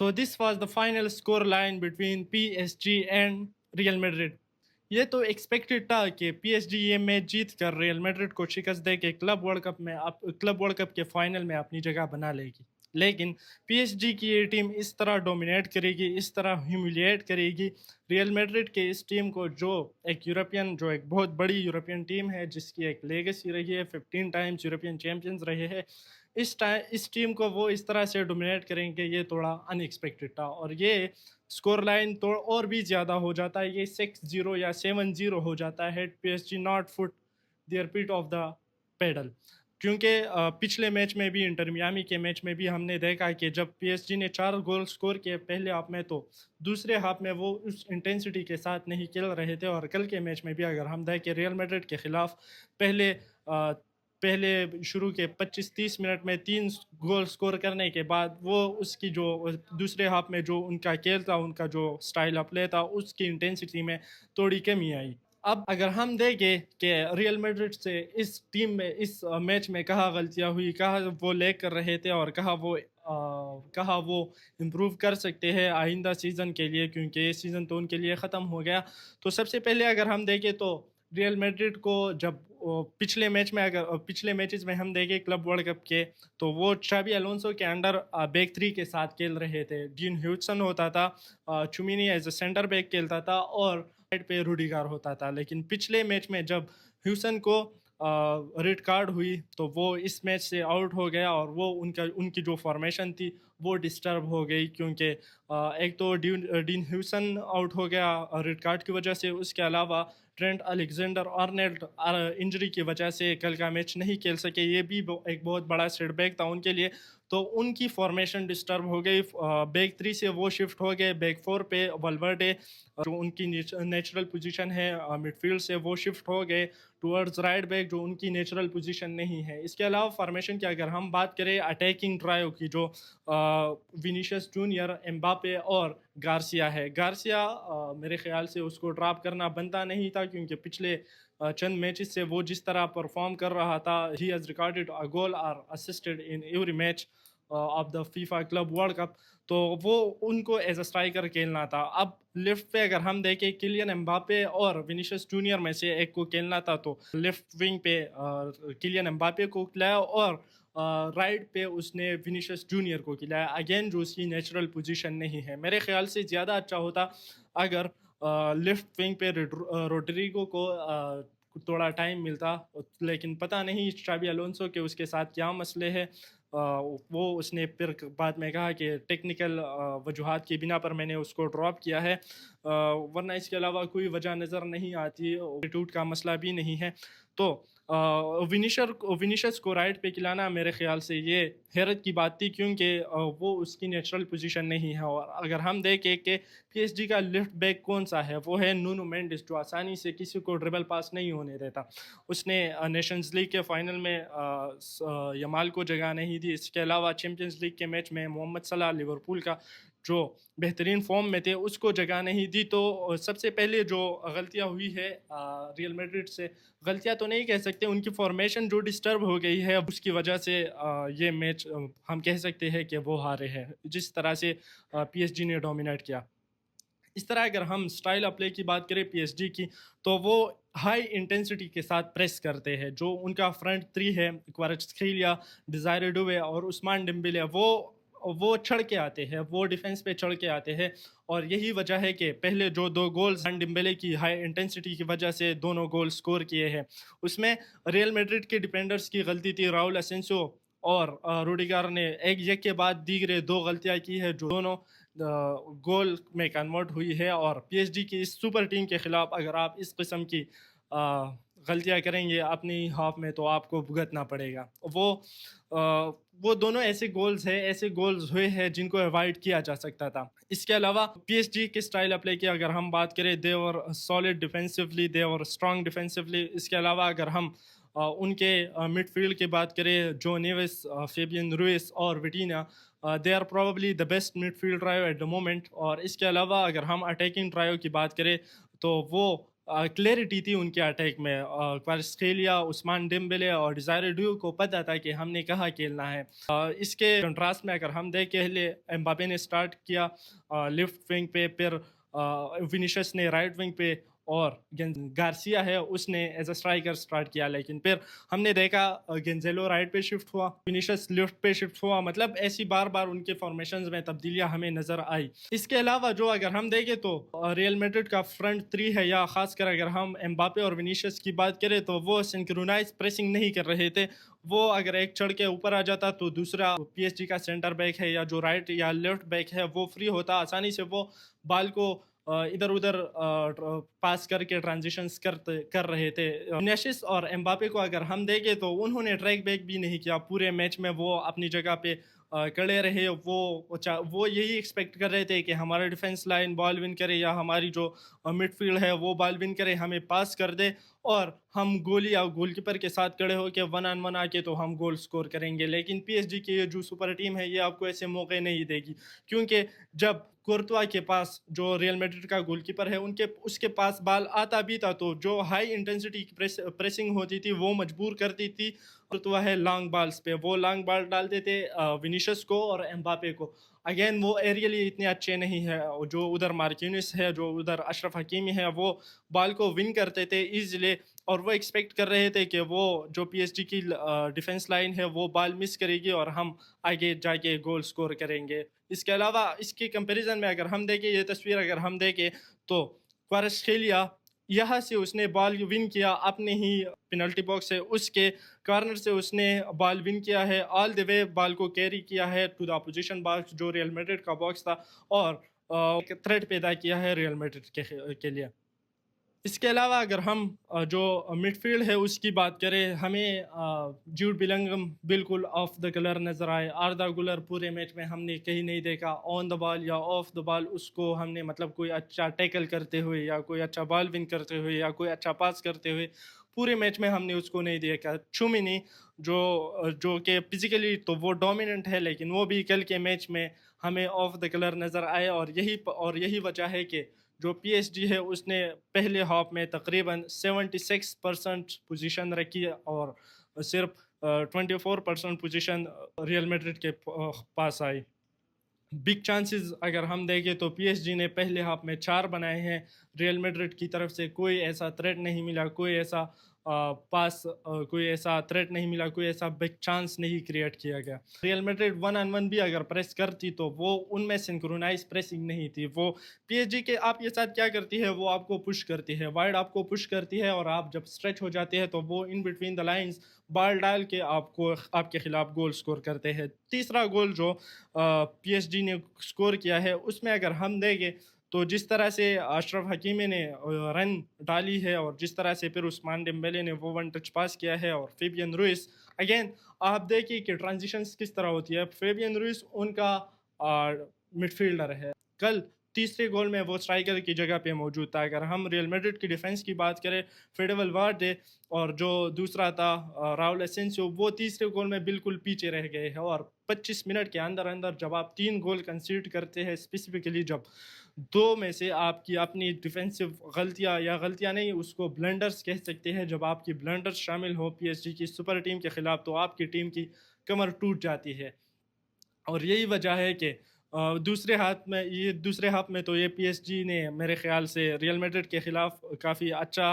So this was the final score line between PSG and Real Madrid. یہ تو expected تھا کہ پی S جی یہ میچ جیت کر ریئل میڈرڈ کو شکست دے کے کلب ورلڈ کپ کے فائنل میں اپنی جگہ بنا لے گی. لیکن پی ایس جی کی یہ ٹیم اس طرح ڈومینیٹ کرے گی, اس طرح ہیوملیٹ کرے گی ریئل میڈرڈ کے اس ٹیم کو, جو ایک بہت بڑی یورپین ٹیم ہے, جس کی ایک لیگیسی رہی ہے, 15 ٹائمز یورپین چیمپئنز رہے ہیں. اس ٹیم کو وہ اس طرح سے ڈومینیٹ کریں گے, یہ تھوڑا ان ایکسپیکٹڈ تھا. اور یہ اسکور لائن تو اور بھی زیادہ ہو جاتا ہے, یہ 6-0 یا 7-0 ہو جاتا ہے. P S G not put their foot off the pedal. کیونکہ پچھلے میچ میں بھی, انٹر میامی کے میچ میں بھی ہم نے دیکھا کہ جب پی ایس جی نے 4 گول سکور کیے پہلے ہاف میں, تو دوسرے ہاف میں وہ اس انٹینسٹی کے ساتھ نہیں کھیل رہے تھے. اور کل کے میچ میں بھی اگر ہم دیکھیں ریئل میڈرڈ کے خلاف پہلے شروع کے 25-30 منٹ میں 3 گول سکور کرنے کے بعد وہ اس کی جو دوسرے ہاف میں جو ان کا کھیل تھا, ان کا جو سٹائل آف پلے تھا, اس کی انٹینسٹی میں تھوڑی کمی آئی. اب اگر ہم دیکھیں کہ ریئل میڈرڈ سے اس ٹیم میں اس میچ میں کہاں غلطیاں ہوئی, کہاں وہ لیگ کر رہے تھے اور کہاں وہ امپروو کر سکتے ہیں آئندہ سیزن کے لیے, کیونکہ یہ سیزن تو ان کے لیے ختم ہو گیا. تو سب سے پہلے اگر ہم دیکھیں تو ریئل میڈرڈ کو جب پچھلے میچز میں ہم دیکھیں کلب ورلڈ کپ کے, تو وہ چابی الونسو کے انڈر بیک 3 کے ساتھ کھیل رہے تھے. ڈین ہیوٹسن ہوتا تھا, چومینی ایز اے سینٹر بیک کھیلتا تھا, اور رائٹ پہ روڈیگر ہوتا تھا. لیکن پچھلے میچ میں جب ہیوسن کو ریڈ کارڈ ہوئی تو وہ اس میچ سے آؤٹ ہو گیا, اور وہ ان کی جو فارمیشن تھی وہ ڈسٹرب ہو گئی, کیونکہ ایک تو ڈین ہیوسن آؤٹ ہو گیا ریڈ کارڈ کی وجہ سے, اس کے علاوہ ٹرینٹ الیگزینڈر آرنولڈ انجری کی وجہ سے کل کا میچ نہیں کھیل سکے. یہ بھی ایک بہت بڑا سیٹ بیک تھا ان کے لیے. تو ان کی فارمیشن ڈسٹرب ہو گئی, بیک 3 سے وہ شفٹ ہو گئے بیک 4 پہ. والورڈے جو ان کی نیچرل پوزیشن ہے مڈ فیلڈ سے, وہ شفٹ ہو گئے ٹورڈز رائٹ بیک, جو ان کی نیچرل پوزیشن نہیں ہے. اس کے علاوہ فارمیشن کی اگر ہم بات کریں اٹیکنگ ٹرائیو کی, جو وینیشیس جونیئر, ایمباپے اور گارسیا ہے. گارسیا میرے خیال سے اس کو ڈراپ کرنا بنتا نہیں تھا, کیونکہ پچھلے چند میچز سے وہ جس طرح پرفارم کر رہا تھا, ہی ہیز ریکارڈڈ اے گول اور assisted in every match of the FIFA club world cup, تو وہ ان کو ایز اے اسٹرائکر کھیلنا تھا. اب لیفٹ پہ اگر ہم دیکھیں کیلین ایمباپے اور وینیشیس جونیئر میں سے ایک کو کھیلنا تھا, تو لیفٹ ونگ پہ کیلین ایمباپے کو کھلایا, اور رائٹ پہ اس نے وینیشیس جونیئر کو کھلایا, اگین جو اس کی نیچرل پوزیشن نہیں ہے. میرے خیال سے زیادہ اچھا ہوتا اگر لیفٹ ونگ پہ روڈریگو کو تھوڑا ٹائم ملتا, لیکن پتہ نہیں چابی الونسو کے اس کے ساتھ کیا مسئلے ہے. وہ اس نے پھر بعد میں کہا کہ ٹیکنیکل وجوہات کی بنا پر میں نے اس کو ڈراپ کیا ہے, ورنہ اس کے علاوہ کوئی وجہ نظر نہیں آتی, ایٹیٹیوڈ کا مسئلہ بھی نہیں ہے. تو وینیشیس کو رائٹ پہ کھلانا میرے خیال سے یہ حیرت کی بات تھی, کیونکہ وہ اس کی نیچرل پوزیشن نہیں ہے. اور اگر ہم دیکھیں کہ پی ایس جی کا لیفٹ بیک کون سا ہے, وہ ہے نونو مینڈس, جو آسانی سے کسی کو ڈربل پاس نہیں ہونے دیتا. اس نے نیشنز لیگ کے فائنل میں یمال کو جگہ نہیں دی. اس کے علاوہ چیمپئنز لیگ کے میچ میں محمد صلاح لیورپول کا جو بہترین فارم میں تھے, اس کو جگہ نہیں دی. تو سب سے پہلے جو غلطیاں ہوئی ہے ریئل میڈرڈ سے, غلطیاں تو نہیں کہہ سکتے, ان کی فارمیشن جو ڈسٹرب ہو گئی ہے, اس کی وجہ سے یہ میچ ہم کہہ سکتے ہیں کہ وہ ہارے ہیں, جس طرح سے پی ایس جی نے ڈومینیٹ کیا. اس طرح اگر ہم سٹائل آف پلے کی بات کریں پی ایس جی کی, تو وہ ہائی انٹینسٹی کے ساتھ پریس کرتے ہیں. جو ان کا فرنٹ 3 ہے, کواراٹسخیلیا, ڈیزائر ڈوے اور عثمان ڈیمبلے, وہ چڑھ کے آتے ہیں, وہ ڈیفنس پہ چڑھ کے آتے ہیں. اور یہی وجہ ہے کہ پہلے جو 2 گولز ڈیمبلے کی ہائی انٹینسٹی کی وجہ سے دونوں گول سکور کیے ہیں, اس میں ریئل میڈرڈ کے ڈیفینڈرز کی غلطی تھی. راؤل اسینسیو اور روڈیگر نے ایک کے بعد دیگرے 2 غلطیاں کی ہے, جو دونوں گول میں کنورٹ ہوئی ہے. اور پی ایس جی کی اس سپر ٹیم کے خلاف اگر آپ اس قسم کی غلطیاں کریں گے اپنی ہاف میں, تو آپ کو بھگتنا پڑے گا. وہ دونوں ایسے گولز ہوئے ہیں جن کو اوائڈ کیا جا سکتا تھا. اس کے علاوہ پی ایس جی کے سٹائل اپ پلے کی اگر ہم بات کریں, دے ور سالڈ ڈیفینسولی, دے ور اسٹرانگ ڈیفینسولی. اس کے علاوہ اگر ہم ان کے مڈ فیلڈ کی بات کریں, جو نیویس, فیبین رویس اور Vitinha, they are probably the best midfield trio at the moment. اور اس کے علاوہ اگر ہم اٹیکنگ ٹرائیو کی بات کریں, تو وہ क्लैरिटी थी उनके अटैक में। क्वारात्स्खेलिया, उस्मान डेम्बेले और डिज़ायरे ड्यू को पता था कि हमने कहाँ खेलना है। इसके कंट्रास्ट में अगर हम देखें, पहले एम्बापे ने स्टार्ट किया लेफ्ट विंग पे, फिर विनिशियस ने राइट विंग पे, और गार्सिया है उसने एज अ स्ट्राइकर स्टार्ट किया। लेकिन फिर हमने देखा गेंजेलो राइट पे शिफ्ट हुआ, विनिशियस लेफ्ट पे शिफ्ट हुआ। मतलब ऐसी बार बार उनके फॉर्मेशंस में तब्दीलियां हमें नजर आई। इसके अलावा जो अगर हम देखें तो रियल मैड्रिड का फ्रंट थ्री है, या खासकर अगर हम एम्बापे और विनिशियस की बात करें, तो वो सिंक्रोनाइज प्रेसिंग नहीं कर रहे थे। वो अगर एक चढ़ के ऊपर आ जाता तो दूसरा पीएसजी का सेंटर बैक है या जो राइट या लेफ्ट बैक है वो फ्री होता, आसानी से वो बाल को इधर उधर पास करके ट्रांजिशंस कर रहे थे। विनिशियस और एम्बापे को अगर हम देखें तो उन्होंने ट्रैक बैक भी नहीं किया पूरे मैच में। वो अपनी जगह पे खड़े रहे। वो यही एक्सपेक्ट कर रहे थे कि हमारा डिफेंस लाइन बॉल विन करे, या हमारी जो मिडफील्ड है वो बॉल विन करे, हमें पास कर दे, और हम गोली या गोलकीपर के साथ खड़े होकर वन ऑन वन आके तो हम गोल स्कोर करेंगे। लेकिन पीएसजी की ये जो सुपर टीम है ये आपको ऐसे मौके नहीं देगी, क्योंकि जब कोर्तवा के पास, जो रियल मैड्रिड का गोलकीपर है, उसके पास बॉल आता भी था तो जो हाई इंटेंसिटी की प्रेसिंग होती थी वो मजबूर करती थी। कोर्तवा है लॉन्ग बॉल्स पे, वो लॉन्ग बॉल डालते थे विनिशियस को और एम्बापे को। अगेन वो एरियली इतने अच्छे नहीं है। जो उधर मार्किनिस है, जो उधर अशरफ हकीमी है, वो बॉल को विन करते थे इजीली, और वो एक्सपेक्ट कर रहे थे कि वो जो पीएसजी की डिफेंस लाइन है वो बॉल मिस करेगी और हम आगे जाके गोल स्कोर करेंगे। इसके अलावा इसके कंपैरिजन में अगर हम देखें, ये तस्वीर अगर हम देखें तो क्वारात्स्खेलिया यहाँ से उसने बॉल विन किया अपने ही पेनल्टी बॉक्स से, उसके कॉर्नर से उसने बॉल विन किया है, ऑल द वे बॉल को कैरी किया है टू द अपोजिशन बॉक्स जो रियल मैड्रिड का बॉक्स था, और एक थ्रेट पैदा किया है रियल मैड्रिड के लिए। इसके अलावा अगर हम जो मिडफील्ड है उसकी बात करें, हमें जूड बिलंगम बिल्कुल ऑफ द कलर नज़र आए। आर्दा गुलर पूरे मैच में हमने कहीं नहीं देखा ऑन द बॉल या ऑफ द बॉल उसको हमने, मतलब कोई अच्छा टैकल करते हुए या कोई अच्छा बॉल विन करते हुए या कोई अच्छा पास करते हुए पूरे मैच में हमने उसको नहीं देखा। चुमिनी जो कि फिजिकली तो वो डोमिनेंट है, लेकिन वो भी कल के मैच में हमें ऑफ द कलर नज़र आए, और यही वजह है कि जो पीएसजी है उसने पहले हाफ में तकरीबन 76% पोजीशन रखी और सिर्फ 24% पोजीशन रियल मैड्रिड के पास आई। बिग चांसेस अगर हम देखें तो पीएसजी ने पहले हाफ में 4 बनाए हैं, रियल मैड्रिड की तरफ से कोई ऐसा थ्रेट नहीं मिला, कोई ऐसा कोई ऐसा थ्रेट नहीं मिला, कोई ऐसा बिग चांस नहीं क्रिएट किया गया। Real Madrid one on one भी अगर प्रेस करती तो वो उनमें सिंक्रोनाइज प्रेसिंग नहीं थी। वो पीएसजी के आप ये साथ क्या करती है, वो आपको पुश करती है, वाइड आपको पुश करती है, और आप जब स्ट्रेच हो जाते हैं तो वो in between the lines ball डाल के आपको आपके खिलाफ गोल स्कोर करते हैं। तीसरा गोल जो पीएसजी ने स्कोर किया है उसमें अगर हम देखें तो जिस तरह से अशरफ हकीमी ने रन डाली है, और जिस तरह से फिर उस्मान डेम्बेले ने वो वन टच पास किया है, और फेबियन रुइस, अगेन आप देखिए कि ट्रांजिशंस किस तरह होती है। फेबियन रुइस उनका मिडफील्डर है, कल तीसरे गोल में वो स्ट्राइकर की जगह पे मौजूद था। अगर हम रियल मैड्रिड की डिफेंस की बात करें, फेडे वाल्वेर्डे और जो दूसरा था राउल एसेंसियो, वो तीसरे गोल में बिल्कुल पीछे रह गए हैं। और 25 मिनट के अंदर अंदर जब आप 3 गोल कंसीड करते हैं, स्पेसिफिकली जब 2 में से आपकी अपनी डिफेंसिव गलतियां, या गलतियां नहीं उसको ब्लंडर्स कह सकते हैं, जब आपकी ब्लंडर्स शामिल हो पीएसजी की सुपर टीम के खिलाफ, तो आपकी टीम की कमर टूट जाती है। और यही वजह है कि दूसरे हाफ में तो ये पीएसजी ने मेरे ख्याल से रियल मैड्रिड के खिलाफ काफ़ी अच्छा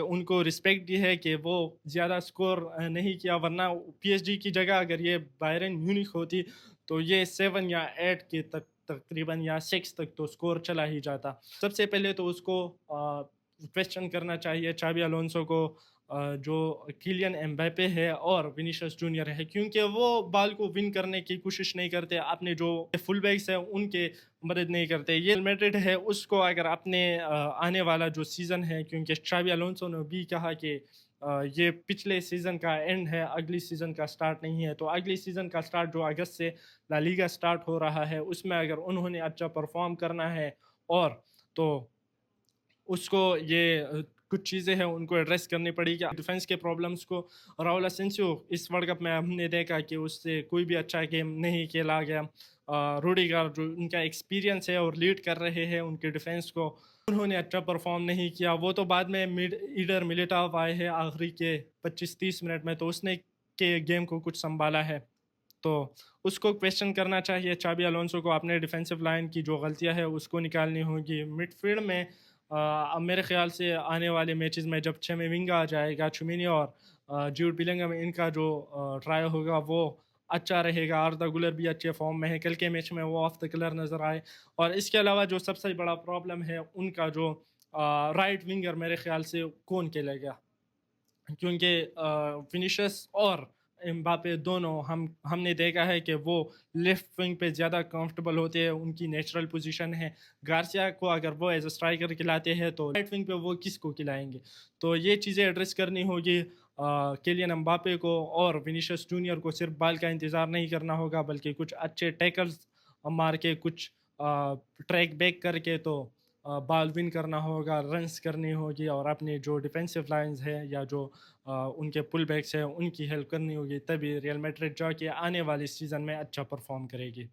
उनको रिस्पेक्ट दी है कि वो ज़्यादा स्कोर नहीं किया, वरना पीएसजी की जगह अगर ये बायरन म्यूनिख होती तो ये 7 या 8 के तक तकरीबन, या 6 तक तो स्कोर चला ही जाता। सबसे पहले तो उसको क्वेश्चन करना चाहिए चाबी अलोंसो को, जो किलियन एम्बापे है और विनिशियस जूनियर है, क्योंकि वो बॉल को विन करने की कोशिश नहीं करते, अपने जो फुल बैक्स है उनके मदद नहीं करते। ये मैड्रिड है उसको अगर अपने आने वाला जो सीज़न है, क्योंकि चाबी अलोंसो ने भी कहा कि ये पिछले सीज़न का एंड है, अगली सीज़न का स्टार्ट नहीं है, तो अगली सीज़न का स्टार्ट जो अगस्त से ला लीगा स्टार्ट हो रहा है उसमें अगर उन्होंने अच्छा परफॉर्म करना है, और तो उसको ये कुछ चीज़ें हैं उनको एड्रेस करनी पड़ेगी डिफेंस के प्रॉब्लम्स को। राउल असेंसियो इस वर्ल्ड कप में हमने देखा कि उससे कोई भी अच्छा गेम नहीं खेला गया। रूडिगर जो उनका एक्सपीरियंस है और लीड कर रहे हैं उनके डिफेंस को, उन्होंने अच्छा परफॉर्म नहीं किया। वो तो बाद में ईडर मिलिटाव आए हैं आखिरी के 25-30 मिनट में, तो उसने के गेम को कुछ संभाला है। तो उसको क्वेश्चन करना चाहिए चाबी अलोंसो को, अपने डिफेंसिव लाइन की जो गलतियां है उसको निकालनी होगी। मिडफील्ड में अब मेरे ख्याल से आने वाले मैचेस में जब चेमेविंगा आ जाएगा, चुमिनी और जूड बिलिंघम, इनका जो ट्राई होगा वो अच्छा रहेगा। आर्दा गुलर भी अच्छे फॉर्म में है, कल के मैच में वो ऑफ द कलर नज़र आए। और इसके अलावा जो सबसे बड़ा प्रॉब्लम है उनका जो राइट विंगर मेरे ख्याल से कौन खेलेगा, क्योंकि फिनिशर्स और एम्बापे दोनों हमने देखा है कि वो लेफ्ट विंग पे ज़्यादा कंफर्टेबल होते हैं, उनकी नेचुरल पोजीशन है। गार्सिया को अगर वो एज अ स्ट्राइकर खिलाते हैं तो राइट विंग पे वो किसको खिलाएंगे? तो ये चीज़ें एड्रेस करनी होगी किलियन एम्बापे को, और विनीशियस जूनियर को सिर्फ बॉल का इंतज़ार नहीं करना होगा बल्कि कुछ अच्छे टैकल्स मार के, कुछ ट्रैक बैक करके तो बॉल विन करना होगा, रन्स करनी होगी, और अपनी जो डिफेंसिव लाइंस है या जो उनके पुल बैक्स हैं उनकी हेल्प करनी होगी, तभी रियल मैड्रिड जाके आने वाली सीज़न में अच्छा परफॉर्म करेगी।